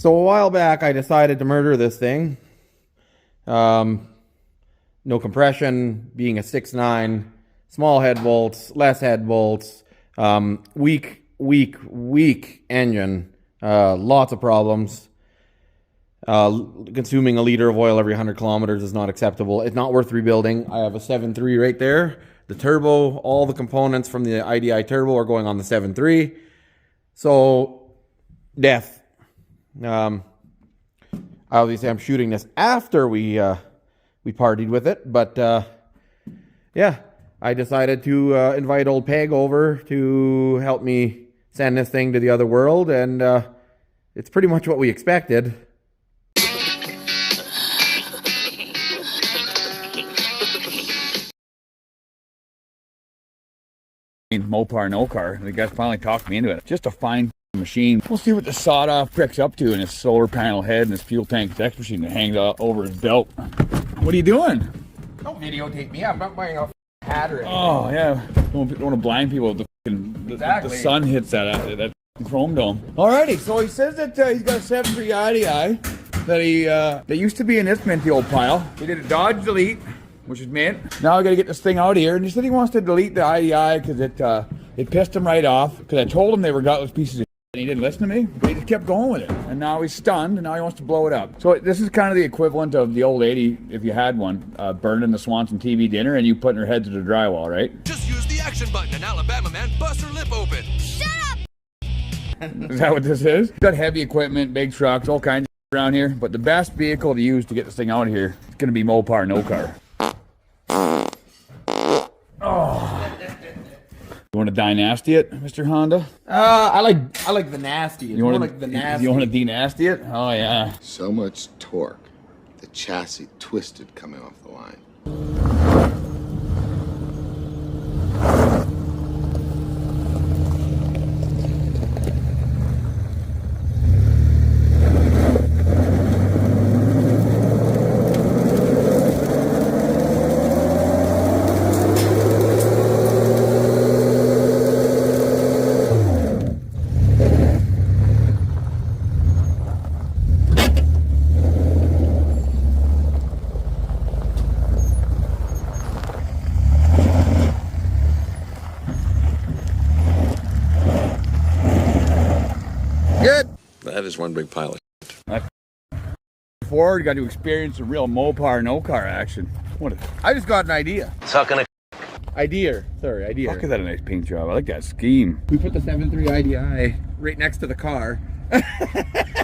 So a while back, I decided to murder this thing. No compression, being a 6.9, small head bolts, less head bolts, weak engine, lots of problems. Consuming a liter of oil every 100 kilometers is not acceptable. It's not worth rebuilding. I have a 7.3 right there. The turbo, all the components from the IDI turbo are going on the 7.3. So, death. Obviously, I'm shooting this after we partied with it, but yeah, I decided to invite old Peg over to help me send this thing to the other world, and it's pretty much what we expected. Mopar no car. The guy finally talked me into it. Just a fine machine. We'll see what the sawed off prick's up to in his solar panel head and his fuel tank X machine that hangs over his belt. What are you doing? Don't videotape me. I'm not buying a hat or anything. Oh yeah. Don't want to blind people with the sun hits that chrome dome. Alrighty, so he says that he's got a 7.3 IDI that used to be in this minty old pile. He did a Dodge Delete, which is mint. Now I got to get this thing out of here, and he said he wants to delete the IDI because it pissed him right off. Because I told him they were gutless pieces of shit, and he didn't listen to me. But he just kept going with it, and now he's stunned, and now he wants to blow it up. So this is kind of the equivalent of the old lady, if you had one, burning the Swanson TV dinner, and you putting her head to the drywall, right? Just use the action button, and Alabama man busts her lip open. Shut up! Is that what this is? Got heavy equipment, big trucks, all kinds of around here. But the best vehicle to use to get this thing out of here is going to be Mopar no car. Oh. You want to dynasty it, Mr. Honda? I like the nasty. It's you want like the nasty. You want to dynasty it? Oh yeah. So much torque, the chassis twisted coming off the line. Good. That is one big pile of Before you got to experience the real Mopar no car action. I just got an idea. sucking a Idea. Sorry, idea. Fuck, is that a nice paint job? I like that scheme. We put the 7.3 IDI right next to the car. And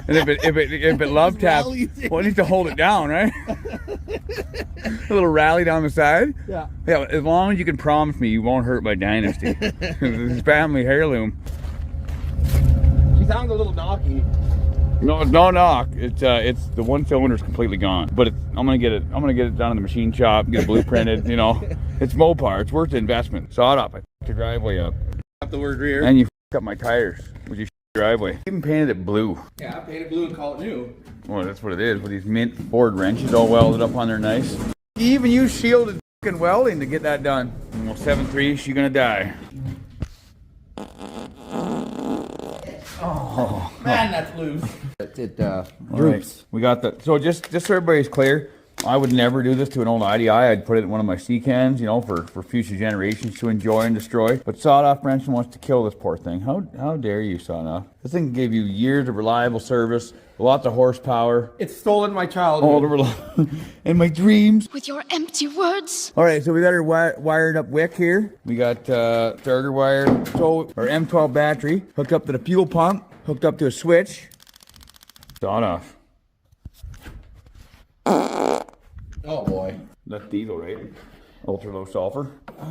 if it love taps, well, it needs to hold it down, right? A little rally down the side. Yeah. Yeah, as long as you can promise me you won't hurt my dynasty. This family heirloom. She sounds a little knocky. No, it's no knock. It's the one cylinder's completely gone. But I'm gonna get it done in the machine shop, get it blueprinted. You know, it's Mopar. It's worth the investment. Saw it up. I f***ed your driveway up. Up the word rear. And you f***ed up my tires with your driveway. Even painted it blue. Yeah, paint it blue and call it new. Well, that's what it is. With these mint Ford wrenches all welded up on there nice. You even use shielded f***ing welding to get that done. You know, 7.3, she's gonna die. Oh man, that's loose. It droops. Right. We got that. So just so everybody's clear, I would never do this to an old IDI. I'd put it in one of my sea cans, you know, for future generations to enjoy and destroy. But Sawed Off Wrench wants to kill this poor thing. How dare you, Sawed Off? This thing gave you years of reliable service, lots of horsepower. It's stolen my childhood. And my dreams. With your empty words. All right, so we got our wired up wick here. We got starter wire, so our M12 battery hooked up to the fuel pump, hooked up to a switch. Sawed Off. Oh boy. That's diesel, right? Ultra low sulfur.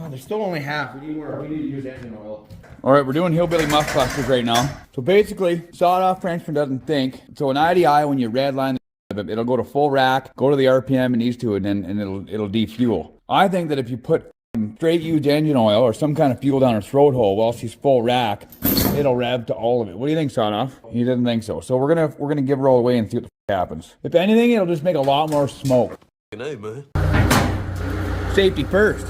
There's still only half. We need more. We need to use engine oil. All right, we're doing hillbilly muff clusters right now. So basically, Sawed Off Frenchman doesn't think. So an IDI, when you redline it, it'll go to full rack, go to the RPM it needs to, and then it'll defuel. I think that if you put straight used engine oil or some kind of fuel down her throat hole while she's full rack, it'll rev to all of it. What do you think, Sawed Off? He doesn't think so. So we're gonna give her all away and see what the happens. If anything, it'll just make a lot more smoke. Good night, man. Safety first.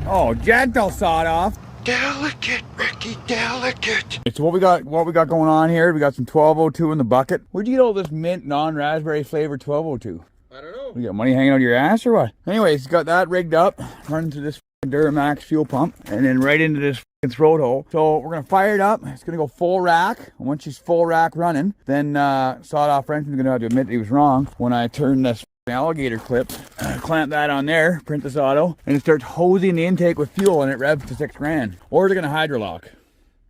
Oh, gentle, Sawed Off. Delicate, Ricky, delicate. So what we got going on here, we got some 1202 in the bucket. Where'd you get all this mint non-raspberry flavored 1202? I don't know. You got money hanging out of your ass or what? Anyways, got that rigged up, running through this Duramax fuel pump, and then right into this throat hole. So we're gonna fire it up. It's gonna go full rack. And once she's full rack running, then sawed-off Frenchman's gonna have to admit that he was wrong when I turn this alligator clip, clamp that on there, print this auto, and it starts hosing the intake with fuel, and it revs to 6 grand. Or they're gonna hydrolock.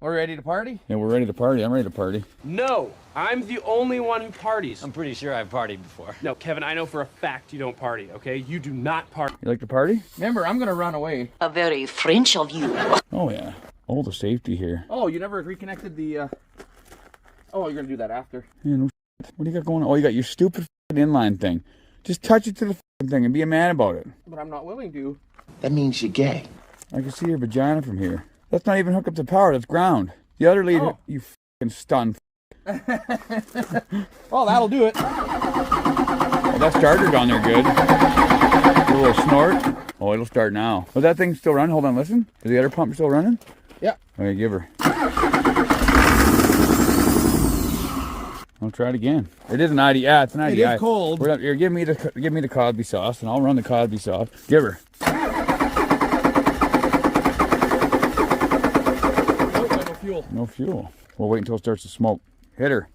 We're ready to party? Yeah, we're ready to party. I'm ready to party. No, I'm the only one who parties. I'm pretty sure I've partied before. No, Kevin, I know for a fact you don't party, okay? You do not party. You like to party? Remember, I'm gonna run away. A very French of you. Oh yeah. All the safety here. Oh, you never reconnected the, Oh, you're gonna do that after. Yeah, no shit. What do you got going on? Oh, you got your stupid inline thing. Just touch it to the thing and be a man about it. But I'm not willing to. That means you're gay. I can see your vagina from here. That's not even hooked up to power. That's ground. The other lead, you fucking stun. Well, that'll do it. Oh, that starter's on there good. A little snort. Oh, it'll start now. Oh, that thing's still running. Hold on, listen. Is the other pump still running? Yeah. Okay, give her. I'll try it again. It is an IDI. Yeah, it's an IDI. It is cold. Here, give me the Cosby sauce, and I'll run the Cosby sauce. Give her. No fuel. No fuel. We'll wait until it starts to smoke. Hit her.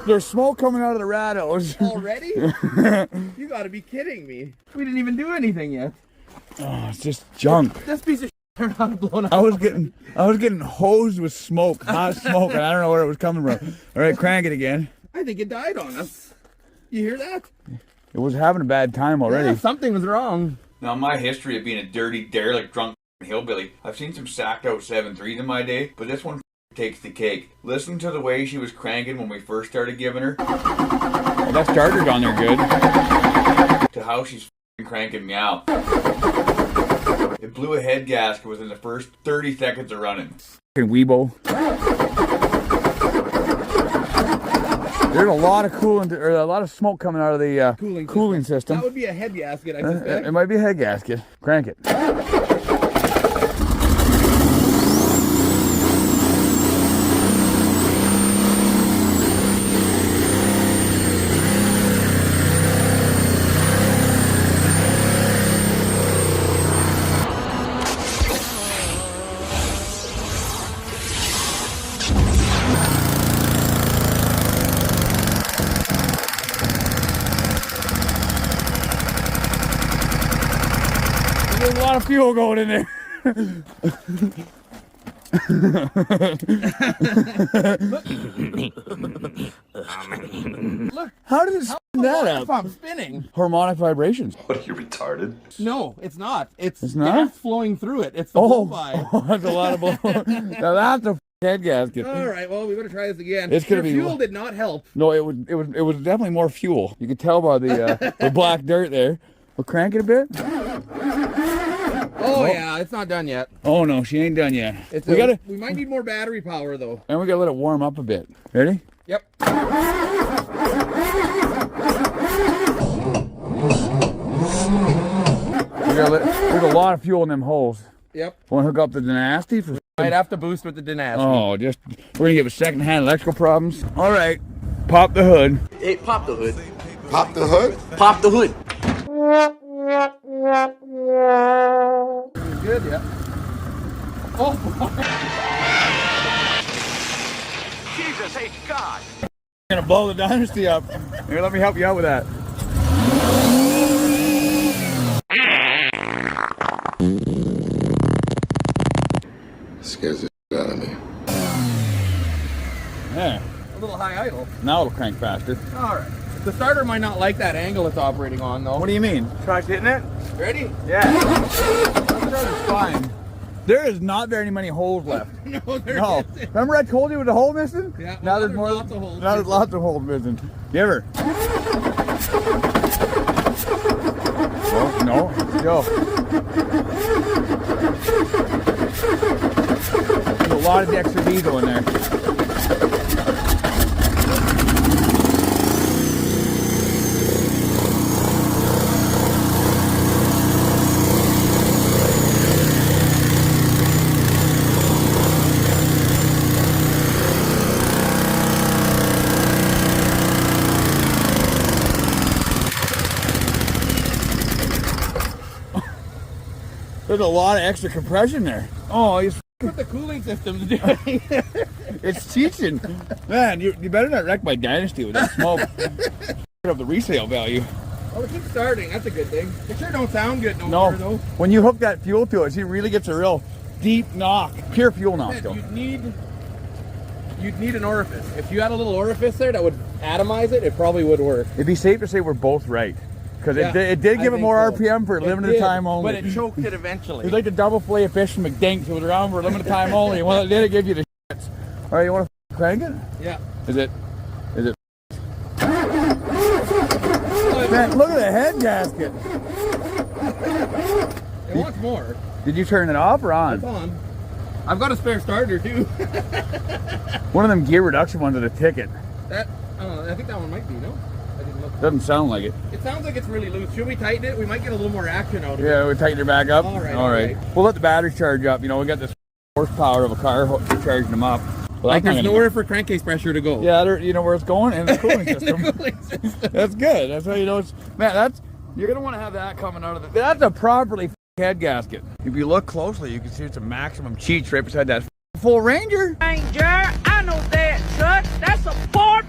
There's smoke coming out of the rados. Already? You gotta be kidding me. We didn't even do anything yet. Oh, it's just junk. This piece of shit turned out blown up. I was getting hosed with smoke, hot smoke, and I don't know where it was coming from. All right, crank it again. I think it died on us. You hear that? It was having a bad time already. Yeah, something was wrong. Now, my history of being a dirty, derelict, drunk hillbilly, I've seen some sacked out 7.3s in my day, but this one takes the cake. Listen to the way she was cranking when we first started giving her. Well, that starter's on there good. To how she's cranking me out. It blew a head gasket within the first 30 seconds of running. Weebo. There's a lot of coolant, or a lot of smoke coming out of the cooling system. That would be a head gasket, I suspect. It might be a head gasket. Crank it. There's a lot of fuel going in there. Look, how did it spin that up? I'm spinning. Harmonic vibrations. What, are you retarded? No, it's not. It's not? gas flowing through it. It's the blowby. Oh, that's a lot of blow. Now that's a head gasket. All right, well, we better try this again. It's gonna Your be fuel did not help. No, it was definitely more fuel. You could tell by the black dirt there. We'll crank it a bit. Oh yeah, it's not done yet. Oh no, she ain't done yet. We might need more battery power though. And we gotta let it warm up a bit. Ready? Yep. There's a lot of fuel in them holes. Yep. Want to hook up the Dynasty for? Might have to boost with the Dynasty. Oh, we're gonna give it secondhand electrical problems. All right, pop the hood. Hey, pop the hood. Pop the hood? Pop the hood. Good, yeah. Oh, Jesus H. God. Gonna blow the Dynasty up. Here, let me help you out with that. Scares the shit out of me. Yeah. a little high idle. Now it'll crank faster. All right. The starter might not like that angle it's operating on, though. What do you mean? Try hitting it. Ready? Yeah. The starter's fine. There is not very many holes left. No, there No. isn't. Remember I told you with the hole missing? Yeah, Now well, there's there's more. lots of holes Now there's missing. lots of holes missing. You ever? Oh, no. Still. There's a lot of extra diesel in there. There's a lot of extra compression there. Oh, he's What the cooling system's doing. it's teaching. Man, you better not wreck my dynasty with that smoke. Up the resale value. Well, it keeps starting. That's a good thing. It sure don't sound good no No, more, though. when you hook that fuel to it, she really gets a real deep knock. Pure fuel knock, though. You'd need an orifice. If you had a little orifice there that would atomize it, it probably would work. It'd be safe to say we're both right. Because Yeah, it did I give it think more so. RPM for a It limited did, time only. But it choked it eventually. It's like the double fillet of fish from McDinks. It was around for a limited time only. Well, it did give you the shits. All right, you want to crank it? Yeah. Is it? Man, look at the head gasket. It wants more. Did you turn it off or on? It's on. I've got a spare starter, too. One of them gear reduction ones at a ticket. That, I think that one might be, no? I didn't look. Doesn't sound like it. It sounds like it's really loose. Should we tighten it? We might get a little more action out of it. Yeah, we tighten her back up. All right, All all right. right. We'll let the batteries charge up. You know, we got this horsepower of a car charging them up. Well, Like that's there's not gonna- nowhere for crankcase pressure to go. Yeah, you know where it's going in the cooling system. The cooling system. That's good. That's how you know it's. Man, you're gonna want to have that coming out of the. That's a properly head gasket. If you look closely, you can see it's a maximum cheats right beside that full Ranger. Ranger, I know that, Chuck. That's a Ford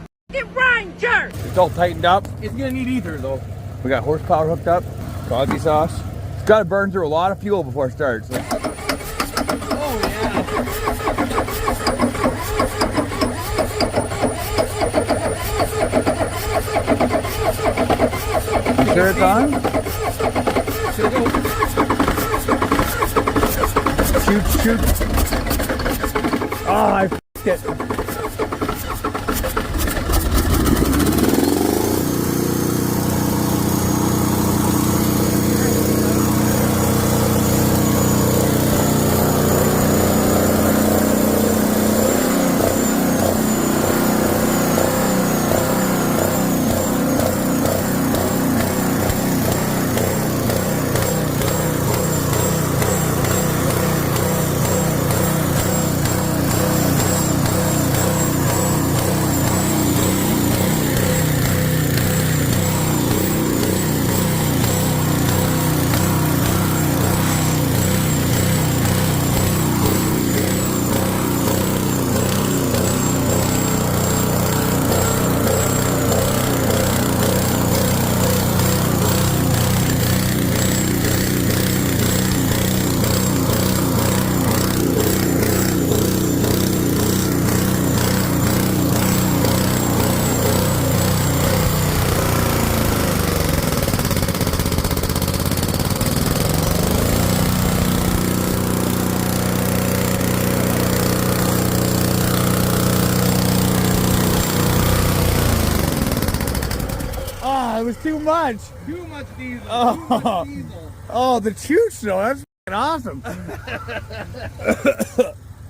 Ranger. It's all tightened up. It's gonna need ether though. We got horsepower hooked up. Coffee sauce. It's got to burn through a lot of fuel before it starts. Oh yeah. You sure it's on? Should go. Shoot. Oh, I f***ed it. Oh, it was too much. Too much diesel. Oh. Too much diesel. Oh, the chooch though. That's f***ing awesome.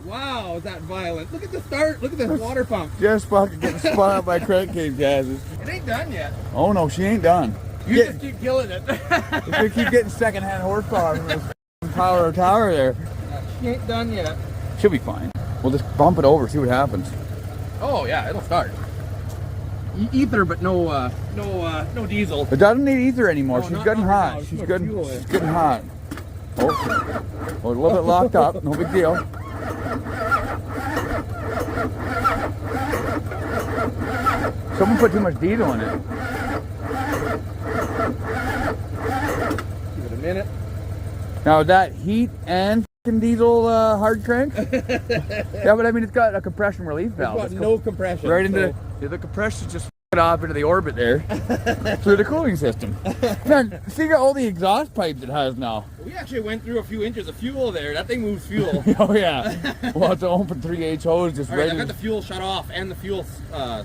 Wow, is that violent? Look at the start. Look at this water pump. Just fucking getting spun out by crankcase gases. It ain't done yet. Oh no, she ain't done. You Yeah. just keep killing it. If we keep getting secondhand horsepower from this f***ing power tower there, She ain't done yet. she'll be fine. We'll just bump it over, see what happens. Oh yeah, it'll start. Ether, but no diesel. It doesn't need ether anymore. No, She's not getting right hot. now. She's She's getting, fuel she's it. getting hot. Oh, well, a little bit locked up. No big deal. Someone put too much diesel in it. Give it a minute. Now is that heat and f***ing diesel hard crank? Yeah, but I mean it's got a compression relief valve. Got It's no compression. right into so the compression just it off into the orbit there through the cooling system. Man, figure all the exhaust pipes it has now. We actually went through a few inches of fuel there. That thing moves fuel. Oh yeah. Well, it's an open 3/8 hose just All right, ready. I got the fuel shut off and the fuel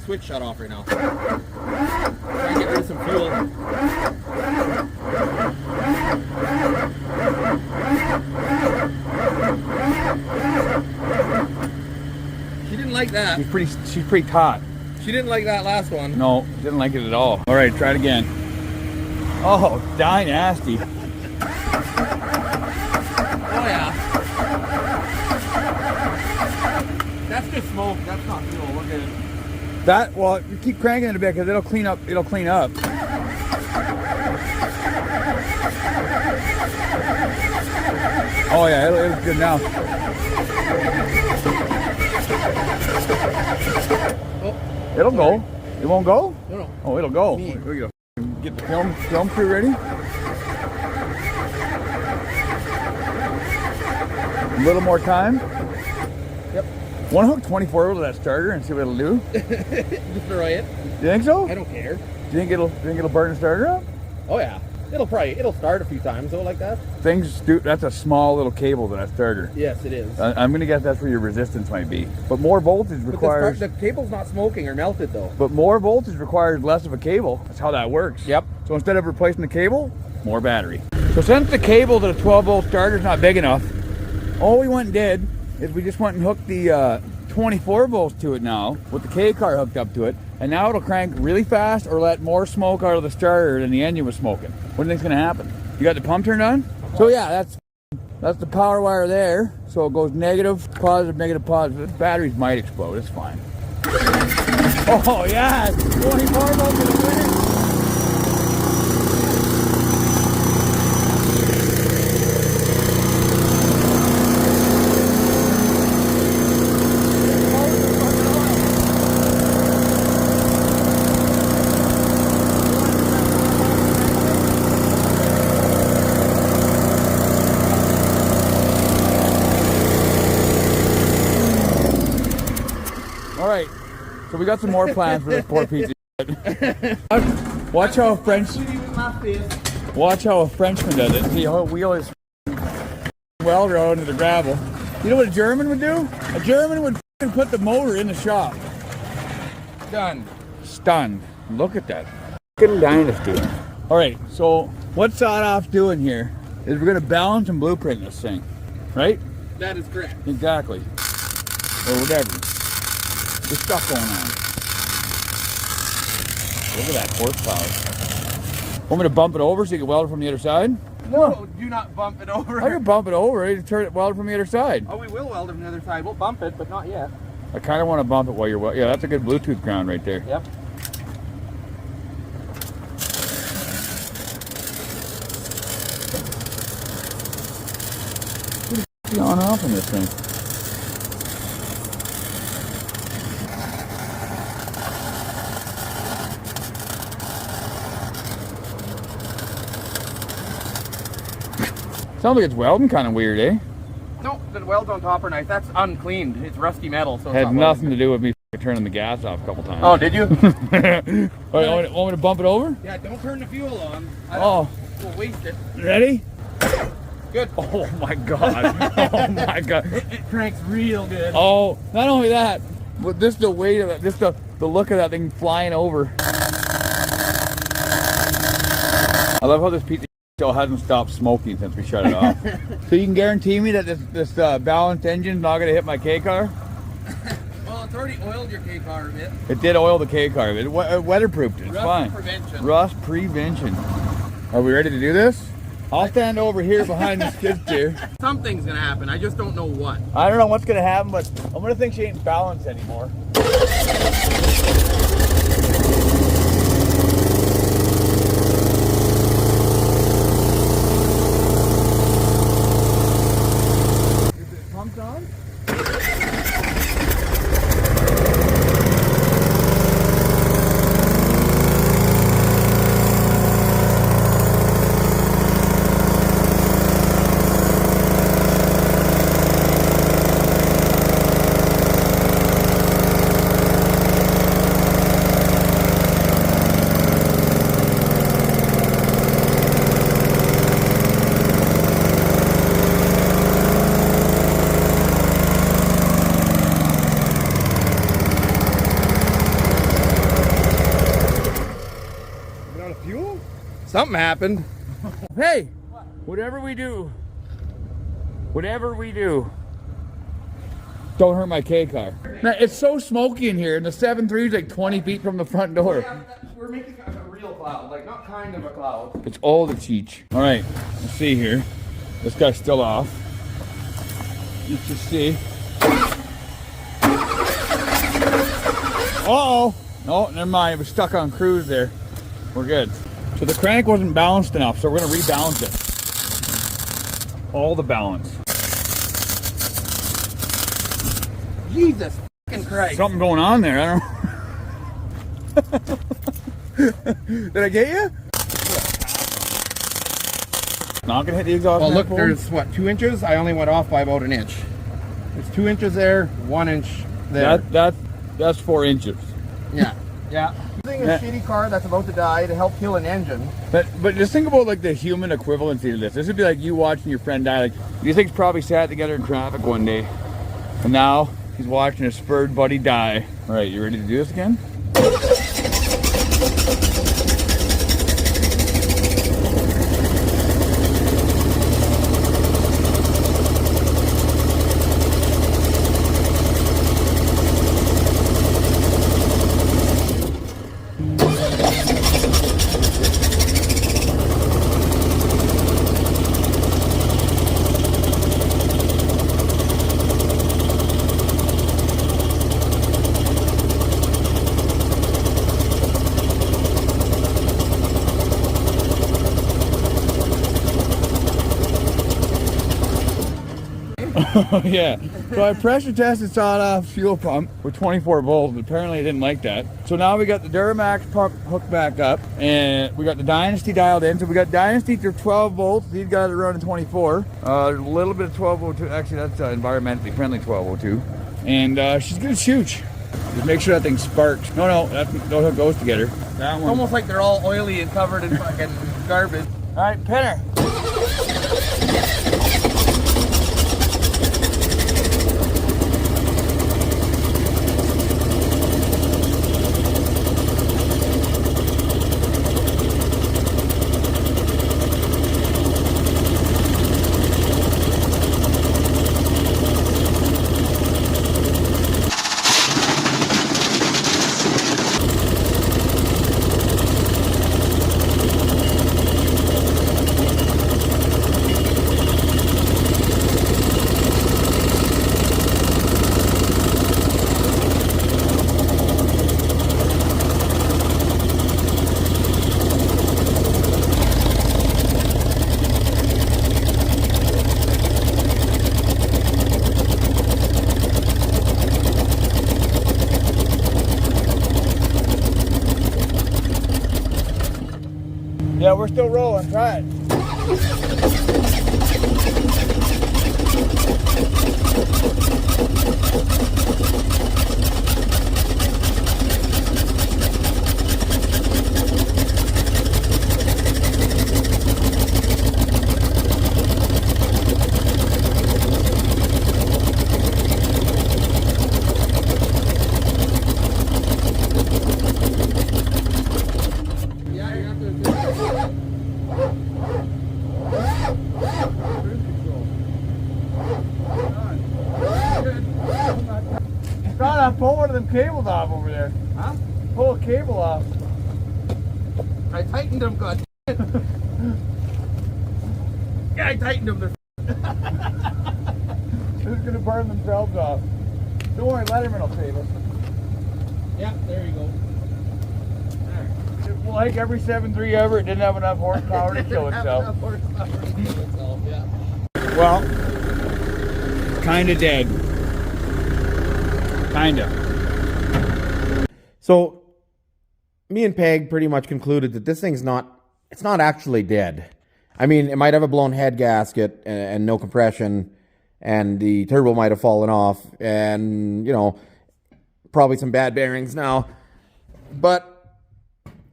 switch shut off right now. Try and get rid of some fuel. She didn't like that. She's pretty taut. She didn't like that last one. No, didn't like it at all. All right, try it again. Oh, die nasty. Oh yeah. That's just smoke. That's not fuel. Look at it. That, well, you keep cranking it a bit because it'll clean up. It'll clean up. Oh yeah, it's good now. Oh, It'll go. It won't go? no. Oh, it'll go. Me. We gotta get the film crew ready. A little more time. Yep. One hook 24 over that starter and see what it'll do. Just throw it. You think so? I don't care. Do you think it'll burn the starter up? Oh yeah. It'll start a few times though like that. That's a small little cable to that starter. Yes, it is. I'm gonna guess that's where your resistance might be. But more voltage requires. But the cable's not smoking or melted though. But more voltage requires less of a cable. That's how that works. Yep. So instead of replacing the cable, more battery. So since the cable to the 12-volt starter is not big enough, all we went and did is we just went and hooked the 24 volts to it now with the K car hooked up to it, and now it'll crank really fast or let more smoke out of the starter than the engine was smoking. What do you think's gonna happen? You got the pump turned on? So yeah, that's the power wire there. So it goes negative, positive, negative, positive. Batteries might explode. It's fine. Oh yeah, 24 volts in the winner. Alright, so we got some more plans for this poor piece of shit. Watch how a Frenchman does it. See how wheel his welder out into the gravel. You know what a German would do? A German would put the motor in the shop. Stunned. Look at that. Fucking dynasty. Alright, so what Sawed Off's doing here is we're gonna balance and blueprint this thing. Right? That is correct. Exactly. Or whatever. There's stuff going on. Look at that horsepower. Want me to bump it over so you can weld it from the other side? No, do not bump it over. I can bump it over, ready to turn it weld it from the other side. Oh, we will weld it from the other side. We'll bump it, but not yet. I kind of want to bump it while you're welding. Yeah, that's a good Bluetooth ground right there. Yep. What's on off on this thing? Sounds like it's welding kind of weird, eh? No, the welds on top are nice. That's uncleaned. It's rusty metal, so it's Had not nothing welding. to do with me turning the gas off a couple times. Oh, did you? All right, want me to bump it over? Yeah, don't turn the fuel on. Oh. We'll waste it. Ready? Good. Oh my god. Oh my god. It cranks real good. Oh, not only that, but just the weight of it, just the look of that thing flying over. I love how this piece of still hasn't stopped smoking since we shut it off. So you can guarantee me that this balanced engine's not gonna hit my K car? Well, it's already oiled your K car a bit. It did oil the K car. It weatherproofed it. It's Rust fine. prevention. Rust prevention. Are we ready to do this? I'll stand over here behind the skid steer. Something's gonna happen. I just don't know what. I don't know what's gonna happen, but I'm gonna think she ain't balanced anymore. Is it pumped on? Something happened. Hey, whatever we do, don't hurt my K car. Now, it's so smoky in here, and the 7.3 is like 20 feet from the front door. We're making a real cloud, like not kind of a cloud. It's all the cheech. All right, let's see here. This guy's still off. Let's just see. Uh-oh. Oh, never mind. It was stuck on cruise there. We're good. So the crank wasn't balanced enough, so we're going to rebalance it. All the balance. Jesus fucking Christ. Something going on there. I don't know. Did I get you? Not going to hit the exhaust. Well, look, manifold? there's what, 2 inches? I only went off by about an inch. There's 2 inches there, 1 inch there. That's 4 inches. Yeah. Yeah. Using a shitty car that's about to die to help kill an engine. But just think about like the human equivalency to this. This would be like you watching your friend die. Like these things probably sat together in traffic one day, and now he's watching his spurred buddy die. All right, you ready to do this again? Yeah. So I pressure tested sawed-off fuel pump with 24 volts. But apparently it didn't like that. So now we got the Duramax pump hooked back up, and we got the Dynasty dialed in. So we got Dynasty to 12 volts. These guys are running 24. There's a little bit of 1202. Actually, that's environmentally friendly 1202. And she's gonna shoot. Just make sure that thing sparks. No, those goes together. That one. Almost like they're all oily and covered in fucking garbage. All right, pinner. Yeah, we're still rolling. Try it. Pull one of them cables off over there. Huh? Pull a cable off. I tightened them, god. Yeah, I tightened them. They're Who's gonna burn themselves off? Don't worry, Letterman will save us. Yeah, there you go. Like every 7.3 ever, it didn't have enough horsepower to kill itself. Yeah. Well, kinda dead. Kinda. So, me and Peg pretty much concluded that this thing's it's not actually dead. I mean, it might have a blown head gasket and no compression, and the turbo might have fallen off, and, you know, probably some bad bearings now. But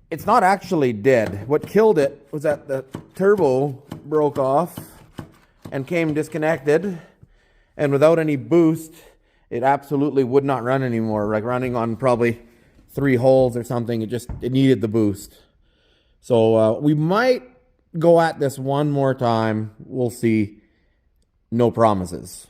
it's not actually dead. What killed it was that the turbo broke off and came disconnected, and without any boost, it absolutely would not run anymore. Like running on probably 3 holes or something, it needed the boost. So we might go at this one more time. We'll see. No promises.